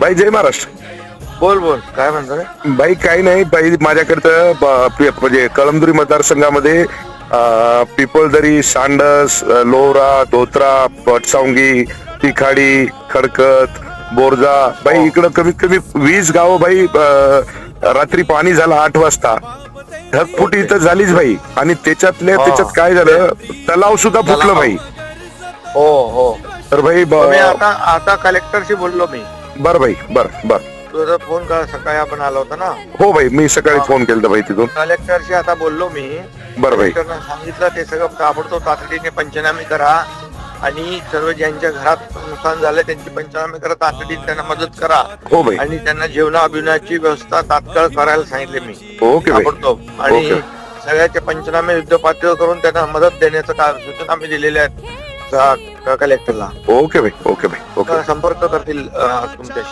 भाई जय महाराष्ट्र. बोल बोल काय म्हणतो रे? भाई काही नाही भाई, माझ्याकडचं म्हणजे कळमदुरी मतदारसंघामध्ये पिपळदरी, सांडस, लोहरा, धोत्रा, पटसावंगी, तिखाडी, खडकत, बोरजा भाई इकडं कमीत कमी 20 गावं भाई. रात्री पाणी झालं 8 वाजता, ढगफुटी इथं झालीच भाई. आणि त्याच्यात काय झालं, तलाव सुद्धा फुटलं भाई. हो हो. तर भाई मी आता कलेक्टरशी बोललो मी. बर भाई बर बर. तुझा फोन का सकाळी आपण आला होता ना? हो भाई, मी सकाळी फोन केलता भाई तिथून. कलेक्टरशी आता बोललो मी. बरं भाई. कलेक्टरनं सांगितलं ते सगळं ताबडतोब तातडीने पंचनामे करा आणि सर्व ज्यांच्या घरात नुकसान झालं त्यांची पंचनामे करा, तातडीने त्यांना मदत करा. हो भाई. आणि त्यांना जेवणाबिवणाची व्यवस्था तात्काळ करायला सांगितले मी. ओके भाई. ताबडतोब. आणि सगळ्याचे पंचनामे युद्ध पातळीवर करून त्यांना मदत देण्याचं सूचना आम्ही दिलेल्या आहेत कलेक्टरला. ओके भाई. ओके भाई. ओके. संपर्क करतील तुमच्याशी.